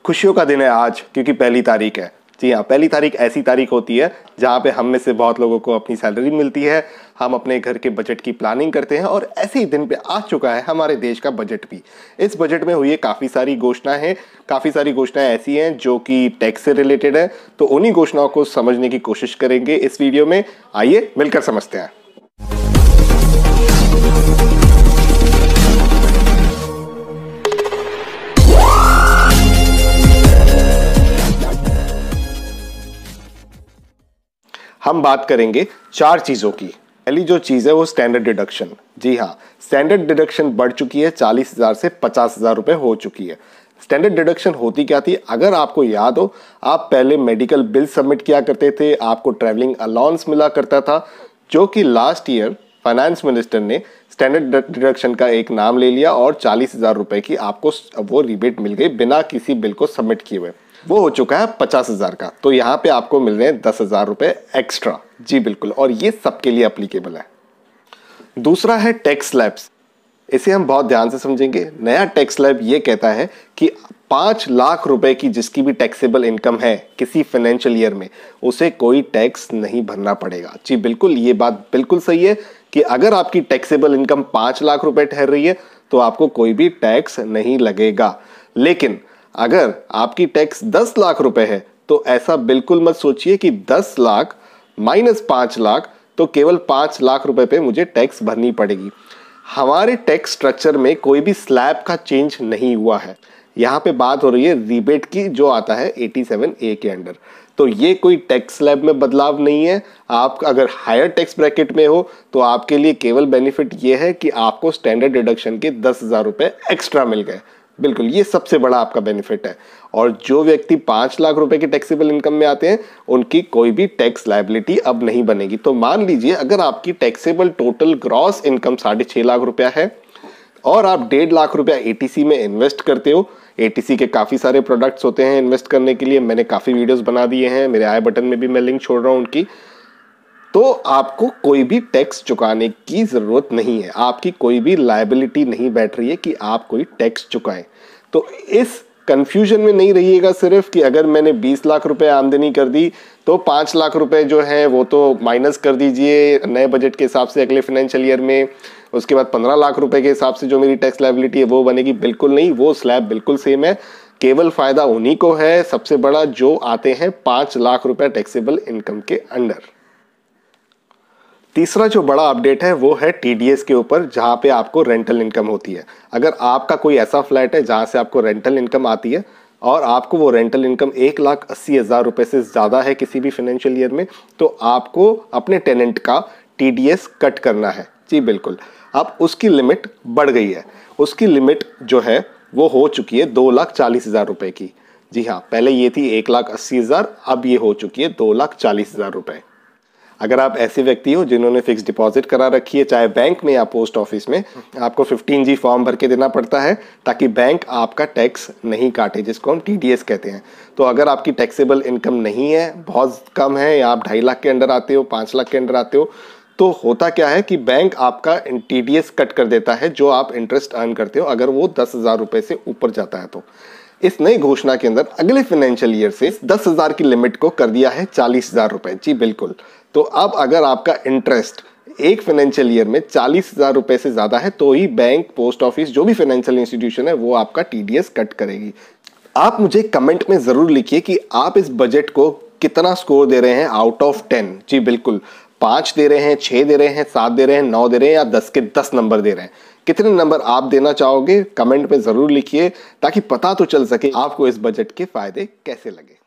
खुशियों का दिन है आज, क्योंकि पहली तारीख है। जी हाँ, पहली तारीख ऐसी तारीख होती है जहाँ पे हम में से बहुत लोगों को अपनी सैलरी मिलती है, हम अपने घर के बजट की प्लानिंग करते हैं और ऐसे ही दिन पे आ चुका है हमारे देश का बजट भी। इस बजट में हुई है काफ़ी सारी घोषणाएं ऐसी हैं जो कि टैक्स से रिलेटेड है, तो उन्हीं घोषणाओं को समझने की कोशिश करेंगे इस वीडियो में। आइए मिलकर समझते हैं। हम बात करेंगे चार चीज़ों की। पहली जो चीज़ है वो स्टैंडर्ड डिडक्शन। जी हाँ, स्टैंडर्ड डिडक्शन बढ़ चुकी है, 40,000 से 50,000 रुपये हो चुकी है। स्टैंडर्ड डिडक्शन होती क्या थी? अगर आपको याद हो, आप पहले मेडिकल बिल सबमिट किया करते थे, आपको ट्रैवलिंग अलाउंस मिला करता था, जो कि लास्ट ईयर फाइनेंस मिनिस्टर ने स्टैंडर्ड डिडक्शन का एक नाम ले लिया और 40,000 रुपये की आपको वो रिबेट मिल गई बिना किसी बिल को सबमिट किए हुए। वो हो चुका है 50,000 का, तो यहाँ पे आपको मिल रहे हैं 10,000 रुपये एक्स्ट्रा। जी बिल्कुल, और ये सबके लिए अप्लीकेबल है। दूसरा है टैक्स स्लैब्स। इसे हम बहुत ध्यान से समझेंगे। नया टैक्स स्लैब ये कहता है कि 5 लाख रुपए की जिसकी भी टैक्सेबल इनकम है किसी फाइनेंशियल ईयर में, उसे कोई टैक्स नहीं भरना पड़ेगा। जी बिल्कुल, ये बात बिल्कुल सही है कि अगर आपकी टैक्सेबल इनकम 5 लाख रुपए ठहर रही है तो आपको कोई भी टैक्स नहीं लगेगा। लेकिन अगर आपकी टैक्स 10 लाख रुपए है तो ऐसा बिल्कुल मत सोचिए कि 10 लाख माइनस 5 लाख तो केवल 5 लाख रुपए पे मुझे टैक्स भरनी पड़ेगी। हमारे टैक्स स्ट्रक्चर में कोई भी स्लैब का चेंज नहीं हुआ है। यहाँ पे बात हो रही है रिबेट की, जो आता है 87A के अंडर। तो ये कोई टैक्स स्लैब में बदलाव नहीं है। आप अगर हायर टैक्स ब्रैकेट में हो तो आपके लिए केवल बेनिफिट ये है कि आपको स्टैंडर्ड डिडक्शन के 10,000 रुपये एक्स्ट्रा मिल गए। बिल्कुल, ये सबसे बड़ा आपका बेनिफिट है। और जो व्यक्ति 5 लाख रुपए की टैक्सेबल इनकम में आते हैं उनकी कोई भी टैक्स लायबिलिटी अब नहीं बनेगी। तो मान लीजिए अगर आपकी taxable total gross income 6.5 lakh रुपया है और आप 1.5 लाख रुपया एटीसी में इन्वेस्ट करते हो। एटीसी के काफ़ी सारे प्रोडक्ट्स होते हैं इन्वेस्ट करने के लिए, मैंने काफ़ी वीडियोस बना दिए हैं, मेरे आई बटन में भी मैं लिंक छोड़ रहा हूँ उनकी। तो आपको कोई भी टैक्स चुकाने की ज़रूरत नहीं है, आपकी कोई भी लायबिलिटी नहीं बैठ रही है कि आप कोई टैक्स चुकाएं। तो इस कंफ्यूजन में नहीं रहिएगा सिर्फ कि अगर मैंने 20 लाख रुपए आमदनी कर दी तो 5 लाख रुपए जो है वो तो माइनस कर दीजिए नए बजट के हिसाब से अगले फाइनेंशियल ईयर में, उसके बाद 15 लाख रुपए के हिसाब से जो मेरी टैक्स लायबिलिटी है वो बनेगी। बिल्कुल नहीं, वो स्लैब बिल्कुल सेम है। केवल फायदा उन्हीं को है सबसे बड़ा जो आते हैं 5 लाख रुपए टैक्सेबल इनकम के अंडर। तीसरा जो बड़ा अपडेट है वो है टीडीएस के ऊपर, जहाँ पे आपको रेंटल इनकम होती है। अगर आपका कोई ऐसा फ्लैट है जहाँ से आपको रेंटल इनकम आती है और आपको वो रेंटल इनकम 1,80,000 रुपये से ज़्यादा है किसी भी फाइनेंशियल ईयर में, तो आपको अपने टेनेंट का टीडीएस कट करना है। जी बिल्कुल, अब उसकी लिमिट बढ़ गई है। उसकी लिमिट जो है वो हो चुकी है 2,40,000 रुपये की। जी हाँ, पहले ये थी 1,80,000, अब ये हो चुकी है 2,40,000 रुपये। अगर आप ऐसे व्यक्ति हो जिन्होंने फिक्स डिपॉजिट करा रखी है, चाहे बैंक में या पोस्ट ऑफिस में, आपको 15G फॉर्म भर के देना पड़ता है ताकि बैंक आपका टैक्स नहीं काटे, जिसको हम टीडीएस कहते हैं। तो अगर आपकी टैक्सेबल इनकम नहीं है, बहुत कम है, या आप 2.5 लाख के अंडर आते हो, 5 लाख के अंडर आते हो, तो होता क्या है कि बैंक आपका टीडीएस कट कर देता है जो आप इंटरेस्ट अर्न करते हो, अगर वो 10,000 रुपये से ऊपर जाता है। तो इस नई घोषणा के अंदर अगले फाइनेंशियल ईयर से 10,000 की लिमिट को कर दिया है 40,000 रुपये। जी बिल्कुल, तो अब अगर आपका इंटरेस्ट एक फाइनेंशियल ईयर में 40,000 रुपये से ज़्यादा है तो ही बैंक, पोस्ट ऑफिस, जो भी फाइनेंशियल इंस्टीट्यूशन है वो आपका टीडीएस कट करेगी। आप मुझे कमेंट में ज़रूर लिखिए कि आप इस बजट को कितना स्कोर दे रहे हैं आउट ऑफ 10। जी बिल्कुल, 5 दे रहे हैं, 6 दे रहे हैं, 7 दे रहे हैं, 9 दे रहे हैं, या 10 के 10 नंबर दे रहे हैं। कितने नंबर आप देना चाहोगे कमेंट में ज़रूर लिखिए ताकि पता तो चल सके आपको इस बजट के फ़ायदे कैसे लगे।